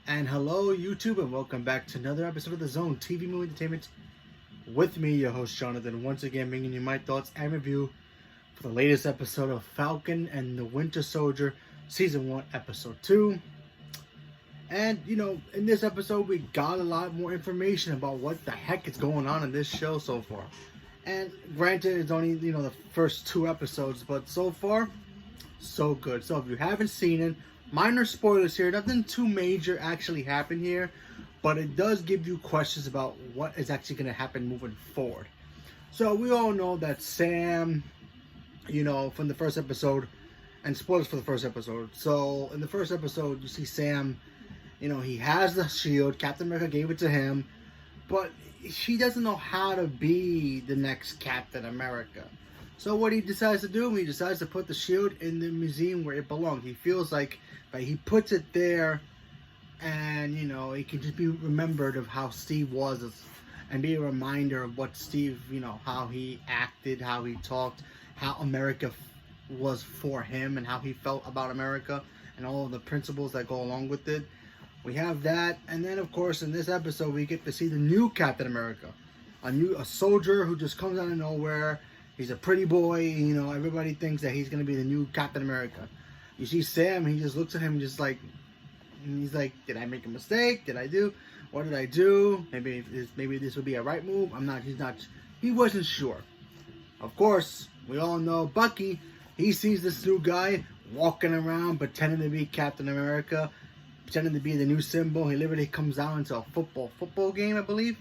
And hello, YouTube, and welcome back to another episode of The Zone TV Movie Entertainment. With me, your host Jonathan, once again bringing you my thoughts and review for the latest episode of Falcon and the Winter Soldier, Season 1, Episode 2. And, in this episode, we got a lot more information about what the heck is going on in this show so far. And granted, it's only, the first 2 episodes, but so far, so good. So if you haven't seen it, minor spoilers here, nothing too major actually happened here, but it does give you questions about what is actually going to happen moving forward. So we all know that Sam, from the first episode, and spoilers for the first episode. So in the first episode, you see Sam, he has the shield, Captain America gave it to him, but he doesn't know how to be the next Captain America. So what he decides to do, he decides to put the shield in the museum where it belongs. He feels like he puts it there, and it can just be remembered of how Steve was, and be a reminder of what Steve, how he acted, how he talked, how America was for him, and how he felt about America, and all of the principles that go along with it. We have that, and then of course in this episode we get to see the new Captain America, a soldier who just comes out of nowhere. He's a pretty boy, everybody thinks that he's gonna be the new Captain America. You see Sam, he just looks at him he's like, did I make a mistake? What did I do? Maybe this would be a right move. He wasn't sure. Of course, we all know Bucky, he sees this new guy walking around pretending to be Captain America, pretending to be the new symbol. He literally comes out into a football game, I believe.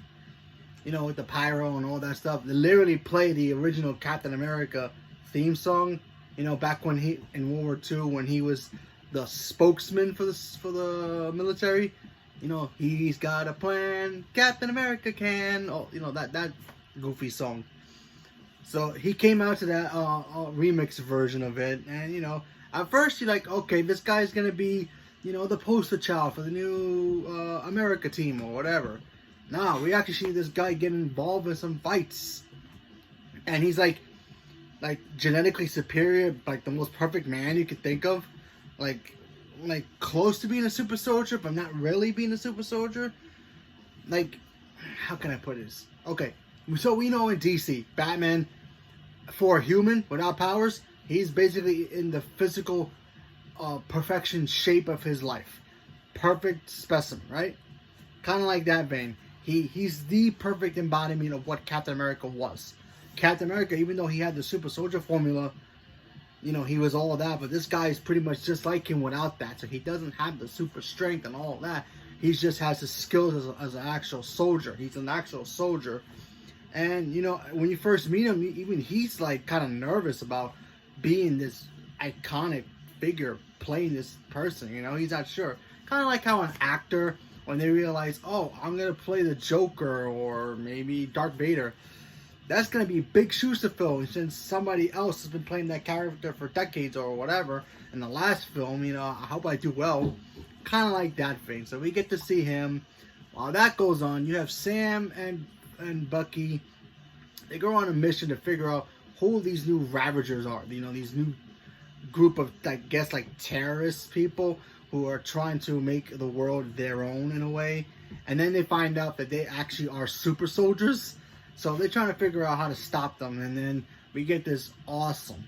With the pyro and all that stuff. They literally play the original Captain America theme song. Back when in World War II, when he was the spokesman for the military. He's got a plan, Captain America can. Oh, that goofy song. So he came out to that remix version of it, and at first you're like, okay, this guy's gonna be, the poster child for the new America team or whatever. No, we actually see this guy get involved in some fights, and he's like genetically superior, like the most perfect man you could think of, like close to being a super soldier, but not really being a super soldier. Like, how can I put this? Okay, so we know in DC, Batman, for a human without powers, he's basically in the physical perfection shape of his life, perfect specimen, right? Kind of like that vein. He's the perfect embodiment of what Captain America was. Captain America, even though he had the super soldier formula, he was all of that, but this guy is pretty much just like him without that. So he doesn't have the super strength and all of that. He just has the skills as an actual soldier. He's an actual soldier. And, when you first meet him, even he's like kind of nervous about being this iconic figure, playing this person, he's not sure. Kind of like how an actor, when they realize, oh, I'm going to play the Joker or maybe Darth Vader, that's going to be big shoes to fill since somebody else has been playing that character for decades or whatever. In the last film, I hope I do well. Kind of like that thing. So we get to see him. While that goes on, you have Sam and Bucky. They go on a mission to figure out who these new Ravagers are. These new group of, I guess, like terrorist people who are trying to make the world their own in a way. And then they find out that they actually are super soldiers. So they're trying to figure out how to stop them. And then we get this awesome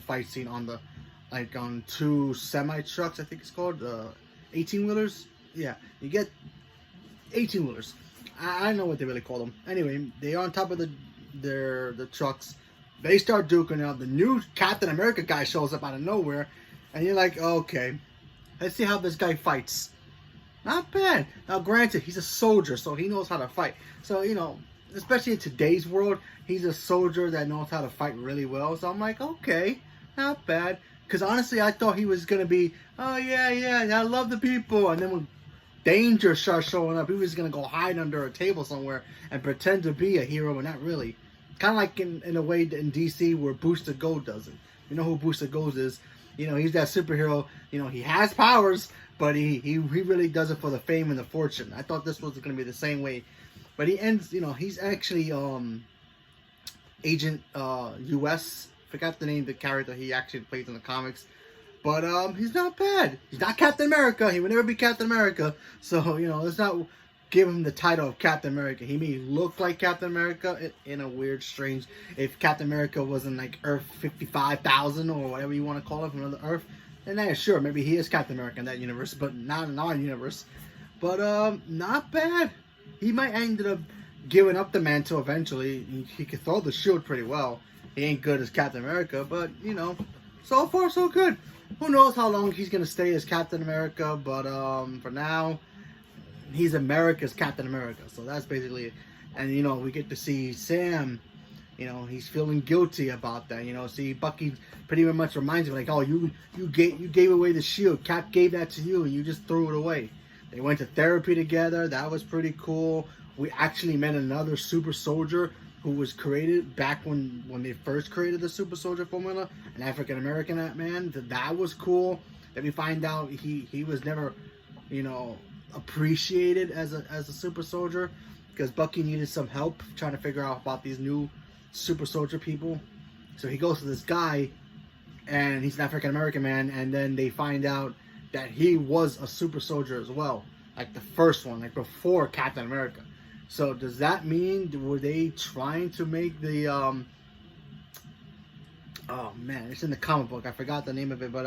fight scene on on 2 semi-trucks, I think it's called, 18-wheelers. Yeah, you get 18-wheelers. I don't know what they really call them. Anyway, they are on top of the trucks. They start duking out. The new Captain America guy shows up out of nowhere. And you're like, okay, let's see how this guy fights. Not bad. Now, granted, he's a soldier, so he knows how to fight. So, especially in today's world, he's a soldier that knows how to fight really well. So I'm like, okay, not bad. Because honestly, I thought he was going to be, oh, yeah, I love the people. And then when danger starts showing up, he was going to go hide under a table somewhere and pretend to be a hero, but not really. Kind of like in a way in DC where Booster Gold does it. You know who Booster Gold is. He's that superhero. He has powers, but he really does it for the fame and the fortune. I thought this was going to be the same way. But he ends, he's actually Agent US. Forgot the name of the character he actually plays in the comics. But he's not bad. He's not Captain America. He would never be Captain America. So, you know, let's not give him the title of Captain America. He may look like Captain America in a weird, strange... If Captain America was in, like, Earth 55,000 or whatever you want to call it from another Earth, then yeah, sure, maybe he is Captain America in that universe, but not in our universe. But, not bad. He might end up giving up the mantle eventually. He could throw the shield pretty well. He ain't good as Captain America, but, you know, so far so good. Who knows how long he's going to stay as Captain America, but for now, he's America's Captain America. So that's basically it. And, you know, we get to see Sam, you know, he's feeling guilty about that. You know, see, Bucky pretty much reminds him, like, oh, you gave away the shield. Cap gave that to you, and you just threw it away. They went to therapy together. That was pretty cool. We actually met another super soldier who was created back when they first created the super soldier formula, an African-American man. That was cool. Then we find out he was never, you know, appreciated as a super soldier because Bucky needed some help trying to figure out about these new super soldier people. So he goes to this guy, and he's an African-American man, and then they find out that he was a super soldier as well, like the first one, like before Captain America. So does that mean, were they trying to make the oh man, it's in the comic book, I forgot the name of it, but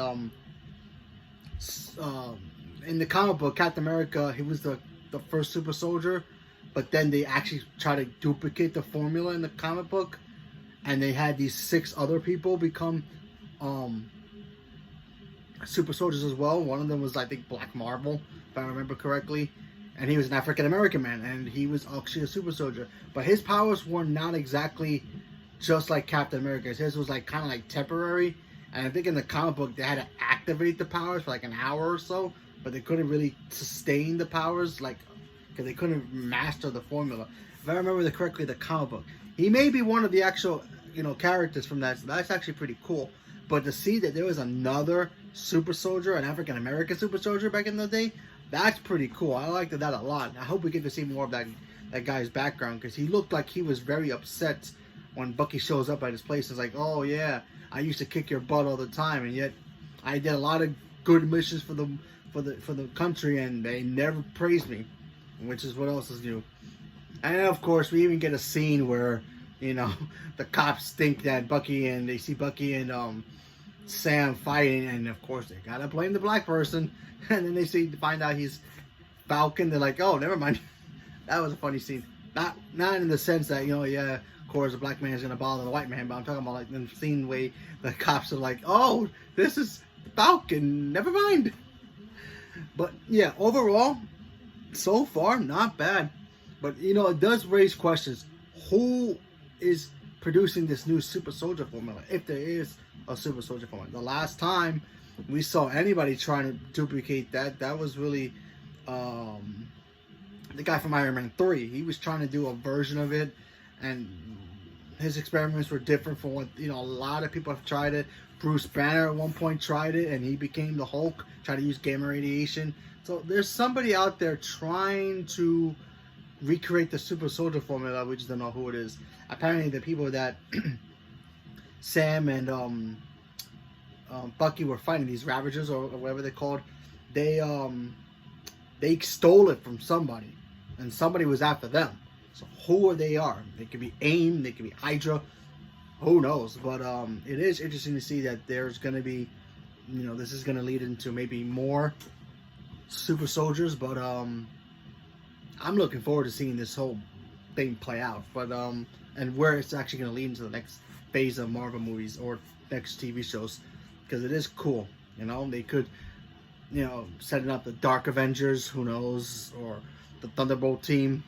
in the comic book, Captain America, he was the first super soldier, but then they actually try to duplicate the formula in the comic book, and they had these 6 other people become super soldiers as well. One of them was, I think, Black Marvel, if I remember correctly, and he was an African-American man, and he was actually a super soldier, but his powers were not exactly just like Captain America's. His was like kind of like temporary, and I think in the comic book they had to activate the powers for like an hour or so, but they couldn't really sustain the powers, like, because they couldn't master the formula. If I remember correctly, the comic book, he may be one of the actual, you know, characters from that. So that's actually pretty cool. But to see that there was another super soldier, an African-American super soldier back in the day, that's pretty cool. I liked that a lot. I hope we get to see more of that guy's background, because he looked like he was very upset when Bucky shows up at his place. It's like, oh yeah, I used to kick your butt all the time, and yet I did a lot of good missions for the country, and they never praised me, which is what else is new. And of course, we even get a scene where, you know, the cops think that they see Bucky and Sam fighting, and of course they gotta blame the black person, and then they find out he's Falcon. They're like, oh, never mind. That was a funny scene. Not in the sense that, you know, yeah, of course the black man is gonna bother the white man, but I'm talking about like the scene way the cops are like, oh, this is Falcon, never mind. But yeah, overall, so far not bad. But you know, it does raise questions. Who is producing this new super soldier formula, if there is a super soldier formula? The last time we saw anybody trying to duplicate that was really the guy from Iron Man 3. He was trying to do a version of it, and his experiments were different from what, you know, a lot of people have tried it. Bruce Banner at one point tried it, and he became the Hulk, tried to use gamma radiation. So there's somebody out there trying to recreate the super soldier formula. We just don't know who it is. Apparently the people that Sam and Bucky were fighting, these Ravagers or whatever they're called, they stole it from somebody, and somebody was after them. So who they are? They could be AIM, they could be Hydra, who knows? But it is interesting to see that there's going to be, you know, this is going to lead into maybe more super soldiers. But I'm looking forward to seeing this whole thing play out. But and where it's actually going to lead into the next phase of Marvel movies or next TV shows, because it is cool. You know, they could, you know, setting up the Dark Avengers, who knows, or the Thunderbolt team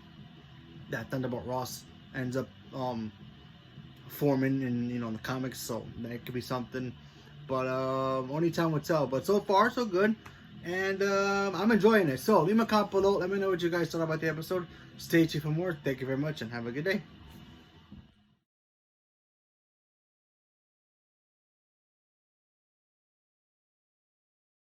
that Thunderbolt Ross ends up forming in, you know, in the comics. So that could be something, but only time will tell. But so far so good, and I'm enjoying it. So leave me a comment below, let me know what you guys thought about the episode. Stay tuned for more. Thank you very much, and have a good day.